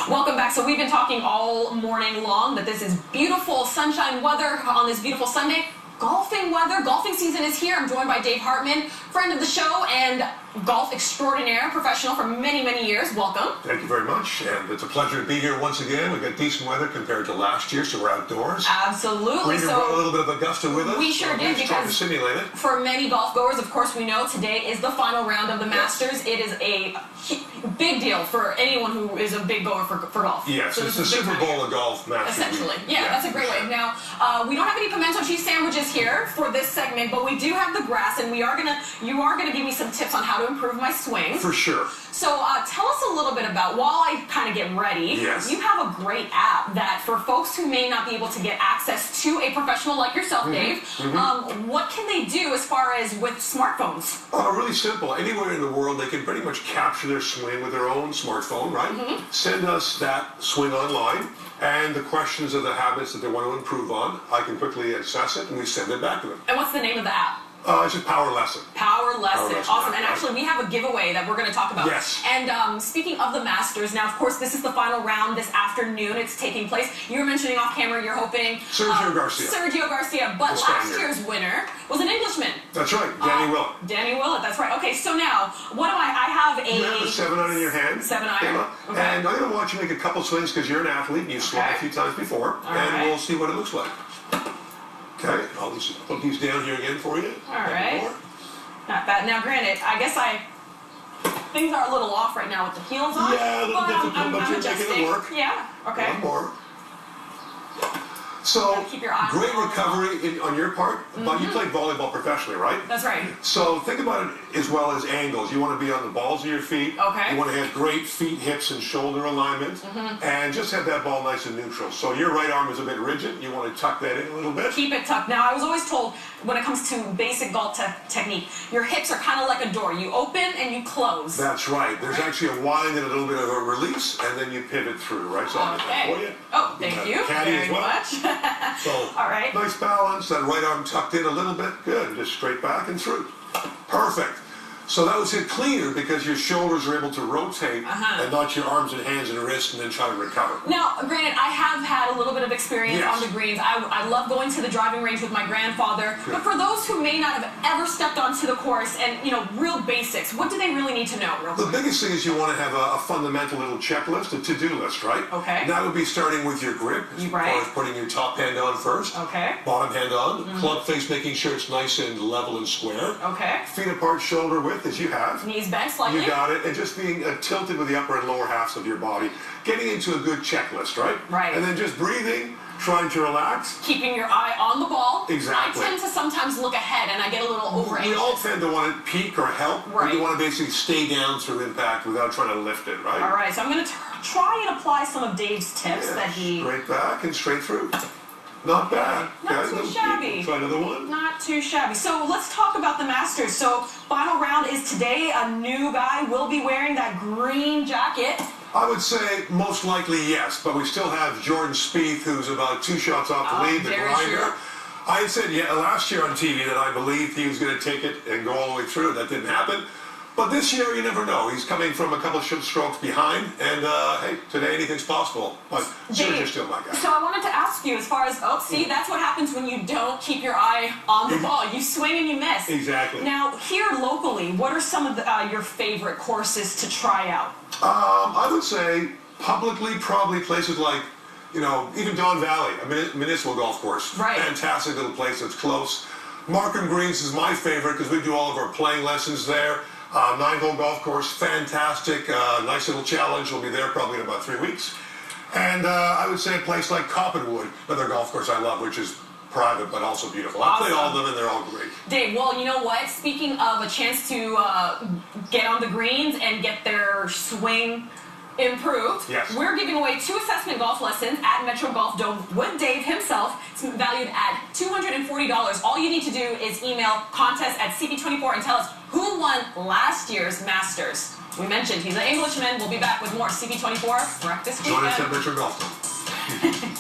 Welcome back. So we've been talking all morning long that this is beautiful sunshine weather on this beautiful Sunday. Golfing weather. Golfing season is here. I'm joined by Dave Hartmann, friend of the show and golf extraordinaire, professional for many, many years. Welcome. Thank you very much, and it's a pleasure to be here once again. We've got decent weather compared to last year, so we're outdoors. Absolutely. We brought a little bit of Augusta with us. We sure did, because to simulate it. For many golf goers, of course, we know today is the final round of the Masters. It is a big deal for anyone who is a big goer for golf. Yes, so it's the Super Bowl of golf, Masters. Essentially. Yeah, that's a great way. Now, we don't have any pimento cheese sandwiches here for this segment, but we do have the grass, and you are gonna give me some tips on how to improve my swing. For sure. So tell us a little bit about, while I kind of get ready, you have a great app that for folks who may not be able to get access to a professional like yourself, Dave, what can they do as far as with smartphones? Really simple. Anywhere in the world, they can pretty much capture their swing with their own smartphone, right? Send us that swing online and the questions of the habits that they want to improve on. I can quickly assess it and we send it back to them. And what's the name of the app? It's just Power Lesson. Power Lesson. Awesome. And actually, we have a giveaway that we're going to talk about. Yes. And speaking of the Masters, now, of course, this is the final round this afternoon. It's taking place. You were mentioning off camera you're hoping... Sergio Garcia. Sergio Garcia. But last year's winner was an Englishman. That's right. Danny Willett. Danny Willett. That's right. Okay, so now, what do I have a... You have a 7-iron in your hand. 7-iron. Okay. And I'm going to watch you make a couple swings because you're an athlete. You've swung a few times before. And we'll see what it looks like. Okay. I'll just put these down here again for you. All right. Not bad. Now, granted, I guess things are a little off right now with the heels on. Yeah, a little difficult, but you're making it work. Yeah, okay. One more. So, great recovery on your part, but you played volleyball professionally, right? That's right. So, think about it as well as angles. You want to be on the balls of your feet. Okay. You want to have great feet, hips, and shoulder alignment, and just have that ball nice and neutral. So, your right arm is a bit rigid. You want to tuck that in a little bit. Keep it tucked. Now, I was always told, when it comes to basic golf technique, your hips are kind of like a door. You open and you close. That's right. There's actually a wind and a little bit of a release, and then you pivot through, right? So I'll get that for you. Oh, thank you very much. So, all right. Nice balance. That right arm tucked in a little bit. Good. Just straight back and through. Perfect. So that was hit cleaner because your shoulders are able to rotate and not your arms and hands and wrists and then try to recover. Now, granted, I have had a little bit of experience on the greens. I love going to the driving range with my grandfather. But for those who may not have ever stepped onto the course and, real basics, what do they really need to know? The biggest thing is you want to have a fundamental little checklist, a to-do list, right? Okay. That would be starting with your grip, as far as putting your top hand on first. Okay. Bottom hand on. Club face, making sure it's nice and level and square. Okay. Feet apart, shoulder width, as you have. Knees bent slightly. You got it. And just being tilted with the upper and lower halves of your body. Getting into a good checklist, right? Right. And then just breathing, trying to relax. Keeping your eye on the ball. Exactly. I tend to sometimes look ahead and I get a little over-anxious. We all tend to want to peak or help. Right. You want to basically stay down through impact without trying to lift it, right? All right. So I'm going to try and apply some of Dave's tips that he... Straight back and straight through. Not bad. Not too shabby. Try another one. Not too shabby. So let's talk about the Masters. So final round is today. A new guy will be wearing that green jacket. I would say most likely yes, but we still have Jordan Spieth, who's about 2 shots off the lead, the grinder. I said last year on TV that I believed he was going to take it and go all the way through. That didn't happen. But this year, you never know. He's coming from a couple of strokes behind, and hey, today anything's possible. But Sergio's still my guy. So I wanted to ask you, as far as, see, that's what happens when you don't keep your eye on the ball. You swing and you miss. Exactly. Now, here locally, what are some of your favorite courses to try out? I would say publicly, probably places like, even Don Valley, a municipal golf course. Right. Fantastic little place that's close. Markham Greens is my favorite because we do all of our playing lessons there. 9-hole golf course, fantastic, nice little challenge. We'll be there probably in about 3 weeks. And I would say a place like Coppenwood, another golf course I love, which is private but also beautiful. I play all of them and they're all great. Dave, well, you know what? Speaking of a chance to get on the greens and get their swing improved, we're giving away 2 assessment golf lessons at Metro Golf Dome with Dave himself. It's valued at $240. All you need to do is email contest@CP24 and tell us who won last year's Masters. We mentioned he's an Englishman. We'll be back with more CP24 Breakfast Weekend. Join us at Metro Golf Dome.